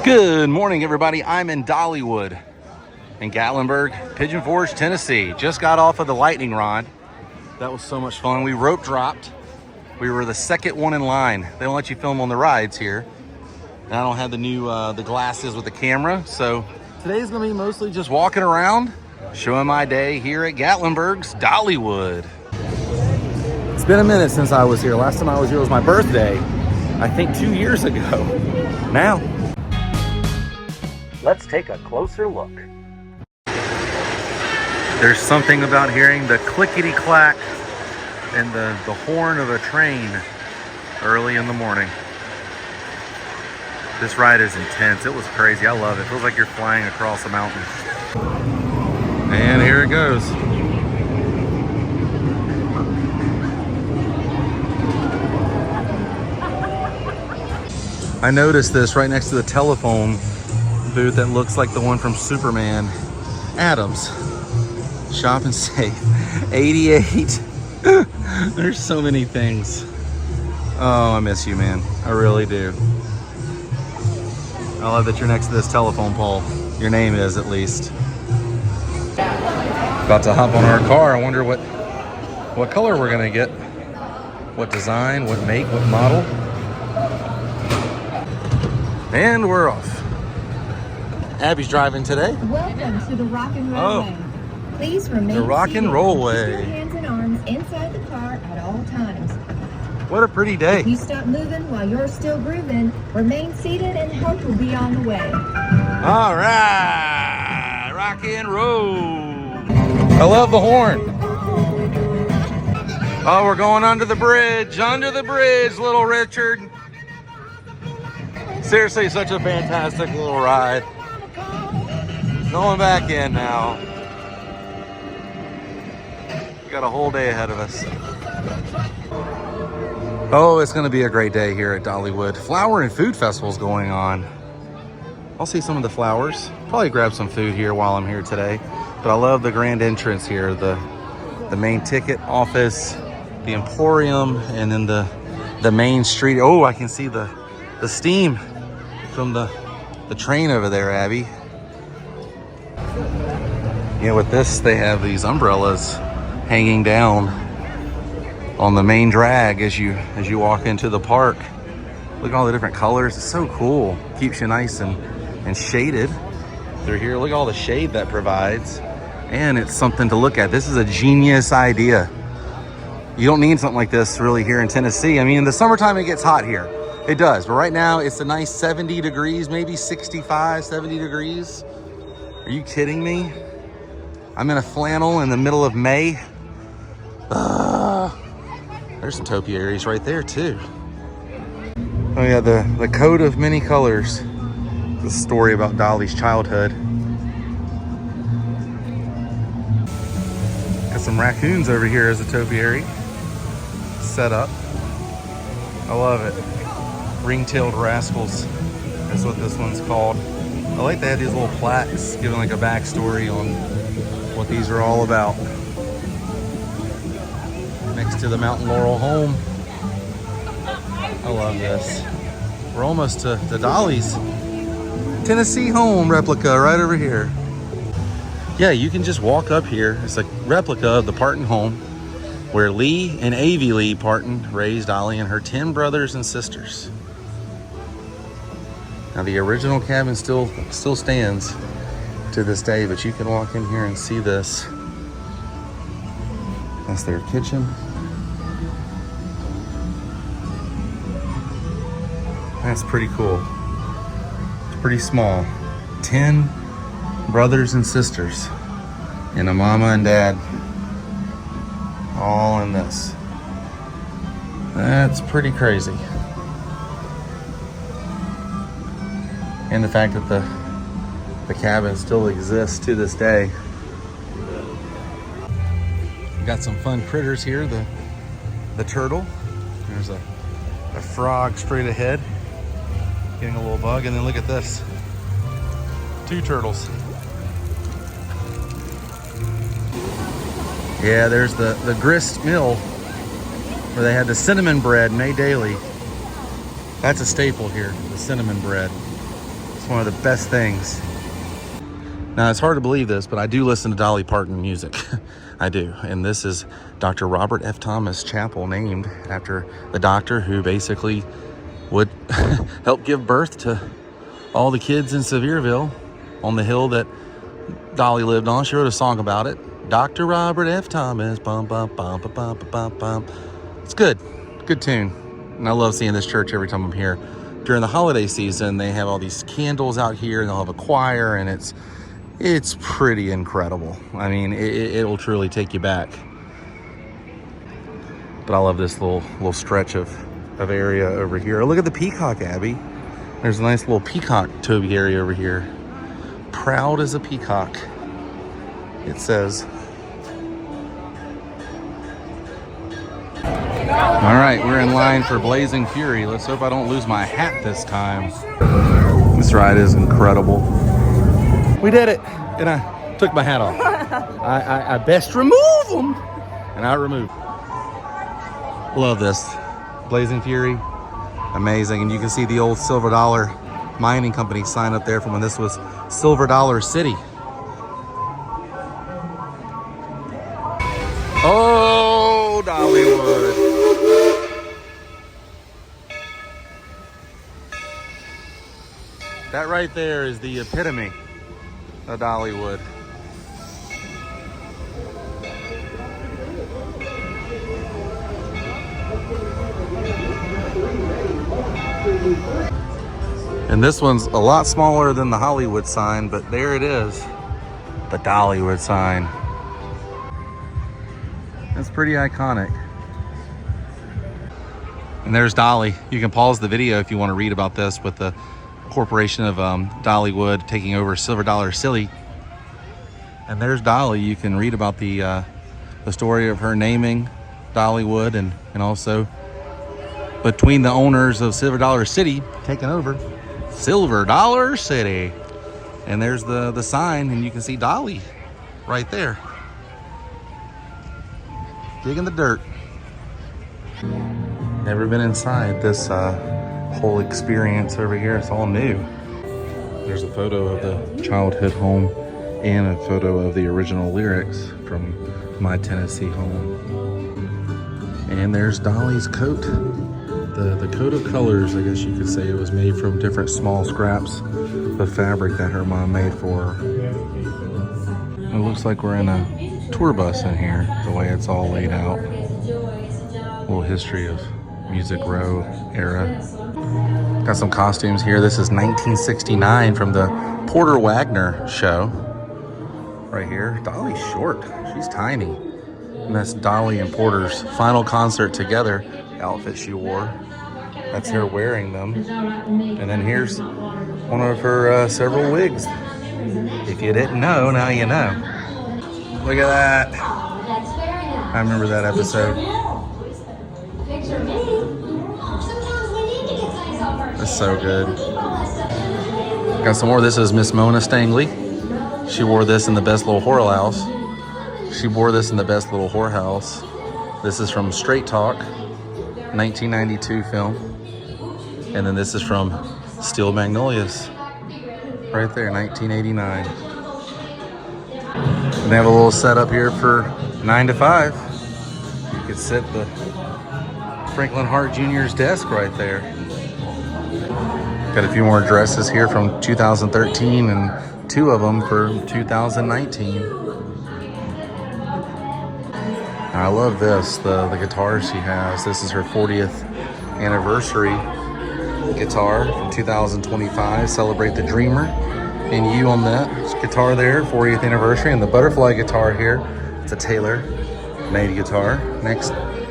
Good morning, everybody. I'm in Dollywood in Gatlinburg, Pigeon Forge, Tennessee. Just got off of the lightning rod. That was so much fun. We rope dropped. We were the second one in line. They don't let you film on the rides here. And I don't have the new the glasses with the camera. So today's gonna be mostly just walking around, showing my day here at Gatlinburg's Dollywood. It's been a minute since I was here. Last time I was here was my birthday, I think 2 years ago. Now, let's take a closer look. There's something about hearing the clickety-clack and the horn of a train early in the morning. This ride is intense. It was crazy. I love it. It feels like you're flying across a mountain. And here it goes. I noticed this right next to the telephone booth that looks like the one from Superman. Adams. Shop and save. 88. There's so many things. Oh, I miss you, man. I really do. I love that you're next to this telephone pole. Your name is, at least. About to hop on our car. I wonder what color we're gonna get. What design, what make, what model. And we're off. Abby's driving today. Welcome to the Rock and Roll Way. Please remain the Rock and Roll Way. Keep your hands and arms inside the car at all times. What a pretty day. If you stop moving while you're still grooving, remain seated and help will be on the way. All right, rock and roll. I love the horn. Oh, we're going under the bridge, little Richard. Seriously, such a fantastic little ride. Going back in now. Got a whole day ahead of us. Oh, it's going to be a great day here at Dollywood. Flower and food festival's going on. I'll see some of the flowers. Probably grab some food here while I'm here today. But I love the grand entrance here. The main ticket office, the Emporium, and then the main street. Oh, I can see the steam from the train over there, Abby. Yeah, with this, they have these umbrellas hanging down on the main drag as you walk into the park. Look at all the different colors. It's so cool. Keeps you nice and shaded through here. Look at all the shade that provides. And it's something to look at. This is a genius idea. You don't need something like this really here in Tennessee. I mean, in the summertime, it gets hot here. It does. But right now, it's a nice 70 degrees, maybe 65, 70 degrees. Are you kidding me? I'm in a flannel in the middle of May. There's some topiaries right there too. Oh yeah, the coat of many colors. The story about Dolly's childhood. Got some raccoons over here as a topiary set up. I love it. Ring-tailed rascals. That's what this one's called. I like they had these little plaques giving like a backstory on what these are all about. Next to the Mountain Laurel home. I love this. We're almost to Dolly's Tennessee home replica right over here. Yeah, you can just walk up here. It's a replica of the Parton home where Lee and Avie Lee Parton raised Dolly and her 10 brothers and sisters. Now the original cabin still stands to this day, but you can walk in here and see this. That's their kitchen. That's pretty cool. It's pretty small. 10 brothers and sisters and a mama and dad all in this. That's pretty crazy. And the fact that the cabin still exists to this day. Got some fun critters here. The turtle. There's a frog straight ahead, getting a little bug. And then look at this. 2 turtles. Yeah, there's the grist mill where they had the cinnamon bread made daily. That's a staple here, the cinnamon bread. It's one of the best things. Now, it's hard to believe this, but I do listen to Dolly Parton music. I do. And this is Dr. Robert F. Thomas Chapel, named after the doctor who basically would help give birth to all the kids in Sevierville on the hill that Dolly lived on. She wrote a song about it. Dr. Robert F. Thomas, bum, bum, bum, bum, bum, bum, bum. It's good. Good tune. And I love seeing this church every time I'm here. During the holiday season, they have all these candles out here, and they'll have a choir, and it's pretty incredible. I mean, it will truly take you back. But I love this little stretch of area over here. Look at the peacock, Abby. There's a nice little peacock topiary over here. Proud as a peacock, it says. All right, we're in line for Blazing Fury. Let's hope I don't lose my hat this time. This ride is incredible. We did it, and I took my hat off. I best remove them, and I removed. Love this. Blazing Fury, amazing. And you can see the old Silver Dollar Mining Company sign up there from when this was Silver Dollar City. Oh, Dollywood. That right there is the epitome of Dollywood. And this one's a lot smaller than the Hollywood sign, but there it is, the Dollywood sign. That's pretty iconic. And there's Dolly. You can pause the video if you want to read about this with the corporation of Dollywood taking over Silver Dollar City. And there's Dolly. You can read about the story of her naming Dollywood, and also between the owners of Silver Dollar City taking over Silver Dollar City. And there's the sign, and you can see Dolly right there, digging the dirt. Never been inside this whole experience over here. It's all new. There's a photo of the childhood home and a photo of the original lyrics from My Tennessee Home. And there's Dolly's coat. The coat of colors, I guess you could say. It was made from different small scraps of fabric that her mom made for her. It looks like we're in a tour bus in here, the way it's all laid out. A little history of Music Row era. Got some costumes here. This is 1969 from the Porter Wagner show. Right here. Dolly's short. She's tiny. And that's Dolly and Porter's final concert together outfit she wore. That's her wearing them. And then here's one of her several wigs. If you didn't know, now you know. Look at that. I remember that episode. That's so good. Got some more. This is Miss Mona Stangley. She wore this in The Best Little Whorehouse. She wore this in The Best Little Whorehouse. This is from Straight Talk, 1992 film. And then this is from Steel Magnolias, right there, 1989. And they have a little setup here for 9 to 5. You could sit the Franklin Hart Jr.'s desk right there. Got a few more dresses here from 2013 and 2 of them for 2019. I love this, the guitar she has. This is her 40th anniversary guitar from 2025. Celebrate the Dreamer. And you on that guitar there, 40th anniversary. And the butterfly guitar here, it's a Taylor-made guitar. Next,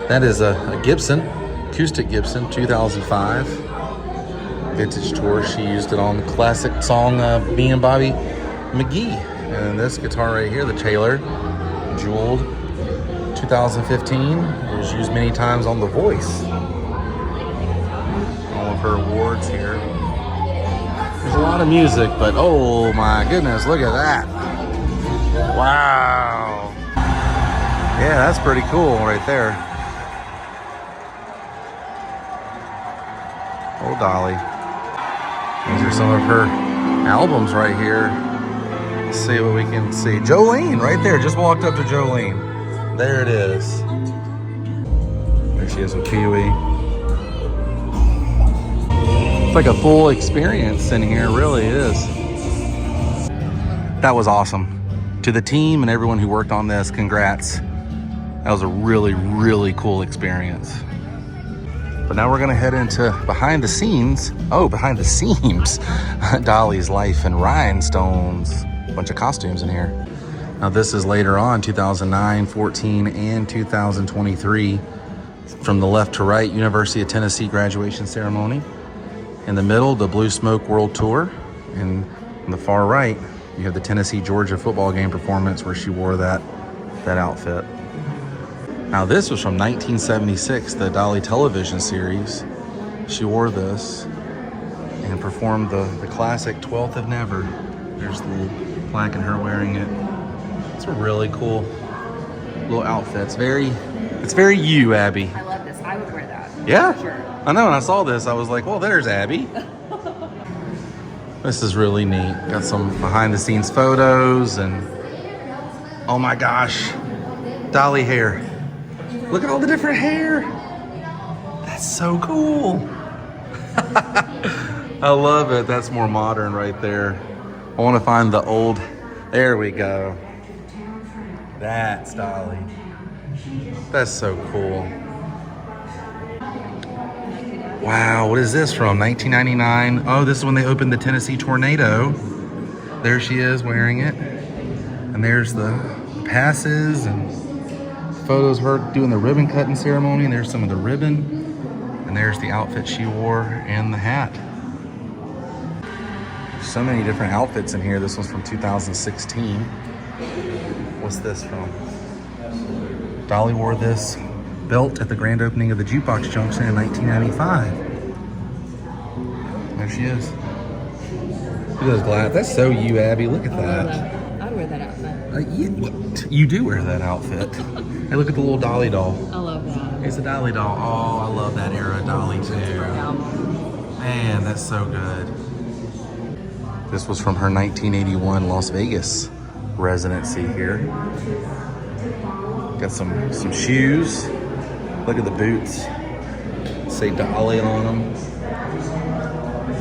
that is a Gibson, acoustic Gibson, 2005 vintage tour. She used it on the classic song Me and Bobby McGee. And this guitar right here, the Taylor, jeweled, 2015. It was used many times on The Voice. All of her awards here. There's a lot of music, but oh my goodness, look at that. Wow. Yeah, that's pretty cool right there. Oh, Dolly. These are some of her albums right here. Let's see what we can see. Jolene, right there. Just walked up to Jolene. There it is. There she is with Pee-wee. It's like a full experience in here, it really is. That was awesome. To the team and everyone who worked on this, congrats. That was a really, really cool experience. But now we're gonna head into behind the scenes. Oh, behind the seams. Dolly's Life in Rhinestones. A bunch of costumes in here. Now this is later on, 2009, 14, and 2023. From the left to right, University of Tennessee graduation ceremony. In the middle, the Blue Smoke World Tour. And on the far right, you have the Tennessee-Georgia football game performance where she wore that outfit. Now this was from 1976, the Dolly television series. She wore this and performed the classic 12th of Never. There's the little plaque and her wearing it. It's a really cool little outfit. It's very you, Abby. I love this. I would wear that. Yeah? Sure. I know, when I saw this, I was like, well, there's Abby. This is really neat. Got some behind the scenes photos and oh my gosh, Dolly hair. Look at all the different hair. That's so cool. I love it. That's more modern right there. I want to find the old, there we go. That's Dolly. That's so cool. Wow, what is this from? 1999. Oh, this is when they opened the Tennessee Tornado. There she is wearing it. And there's the passes and photos of her doing the ribbon cutting ceremony. And there's some of the ribbon. And there's the outfit she wore and the hat. So many different outfits in here. This one's from 2016. What's this from? Dolly wore this belt at the grand opening of the Jukebox Junction in 1995. There she is. Look at those glasses. That's so you, Abby. Look at that. I'd wear that outfit. You do wear that outfit. Hey, look at the little Dolly doll. I love that. It's a Dolly doll. Oh, I love that era of Dolly too. Man, that's so good. This was from her 1981 Las Vegas residency here. Got some shoes. Look at the boots. Say Dolly on them.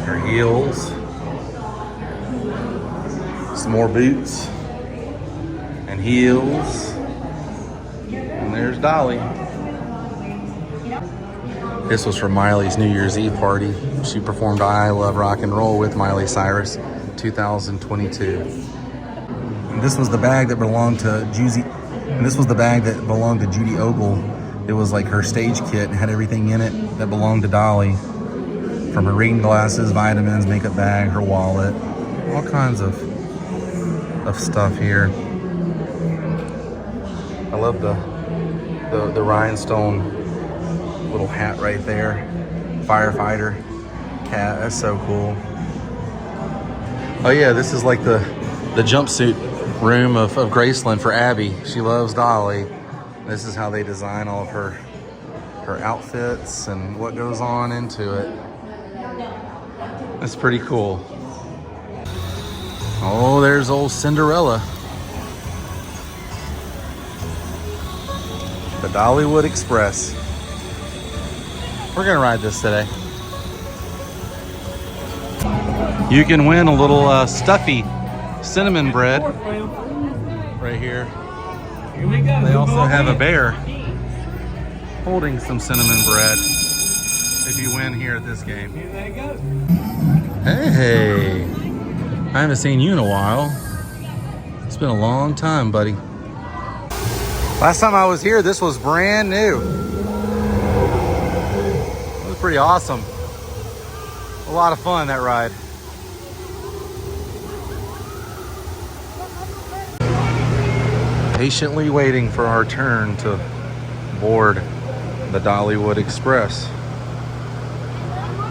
Her heels. Some more boots. And heels. And there's Dolly. This was from Miley's New Year's Eve party. She performed I Love Rock and Roll with Miley Cyrus, 2022. And this was the bag that belonged to Judy Ogle. It was like her stage kit and had everything in it that belonged to Dolly. From her reading glasses, vitamins, makeup bag, her wallet, all kinds of stuff here. I love the rhinestone little hat right there. Firefighter cat, that's so cool. Oh yeah, this is like the jumpsuit room of Graceland for Abby. She loves Dolly. This is how they design all of her outfits and what goes on into it. That's pretty cool. Oh, there's old Cinderella. The Dollywood Express. We're gonna ride this today. You can win a little stuffy cinnamon bread right here. Here we go. They also have a bear holding some cinnamon bread if you win here at this game. Here they go. Hey, I haven't seen you in a while. It's been a long time, buddy. Last time I was here, this was brand new. It was pretty awesome. A lot of fun, that ride. Patiently waiting for our turn to board the Dollywood Express.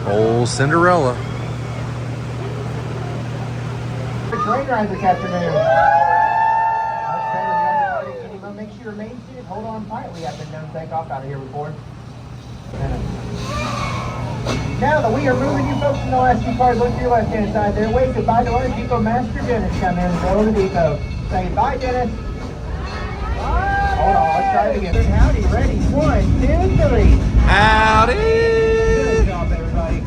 Old Cinderella. Train ride this afternoon. Okay, can you make sure you remain seated? Hold on tight. We have been known to take off out of here before. Now that we are moving you folks in the last few cars, look to your left-hand side there. Wave goodbye to our Depot Master Dennis down there in the middle of the depot. Say bye, Dennis. Hold on, let's try it again. Howdy, ready? 1, 2, 3. Howdy! Good job, everybody.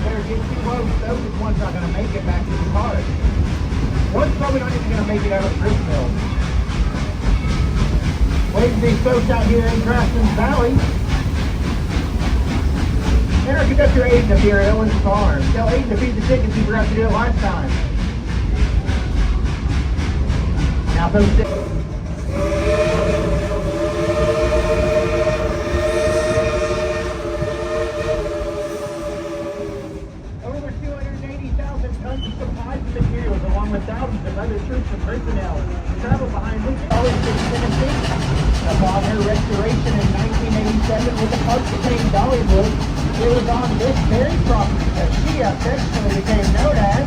Better get too close. Those one's not going to make it back to the car. One's probably not even going to make it out of the grist mill. Waiting to be folks out here in Grafton's Valley. And our conductor Aiden up here at Owens Farm. Tell Aiden to feed the chickens, he forgot to do it last time. Now folks, over 280,000 tons of supplies and materials, along with thousands of other troops and personnel, travel behind this Dollywood Tennessee. Upon her restoration in 1987 with the park became Dollywood, it was on this very property that she affectionately became known as.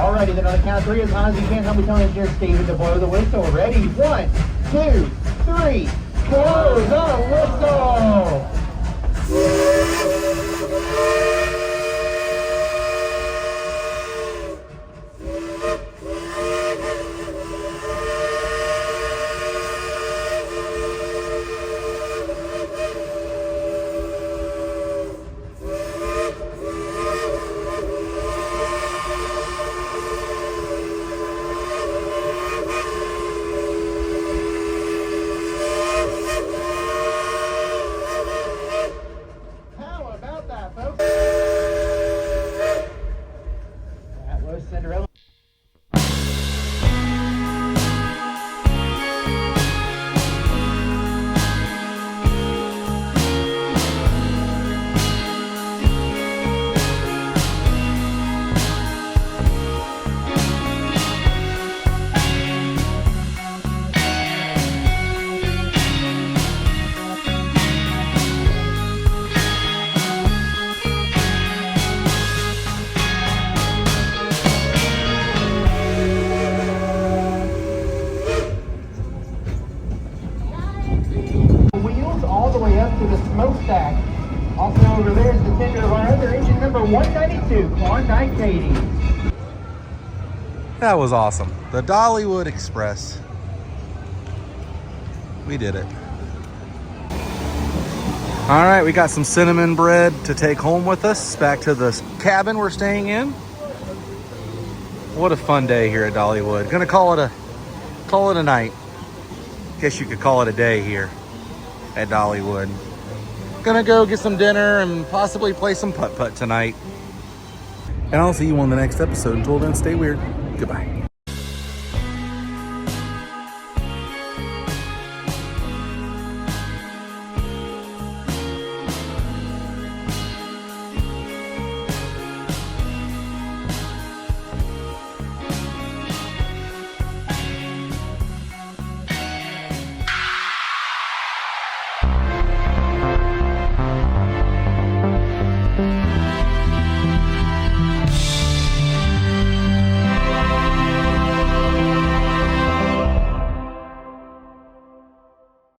Alrighty, then on the count of 3, as high as you can, I'll be telling Engineer Steven to blow the whistle. Ready? 1, 2, 3. Blow the whistle! Smokestack. Also over there is the tender of our other engine number 192, Klondike Katie. That was awesome. The Dollywood Express. We did it. All right, we got some cinnamon bread to take home with us back to the cabin we're staying in. What a fun day here at Dollywood. Gonna call it a night. Guess you could call it a day here at Dollywood. Gonna go get some dinner and possibly play some putt-putt tonight. And I'll see you on the next episode. Until then, stay weird. Goodbye.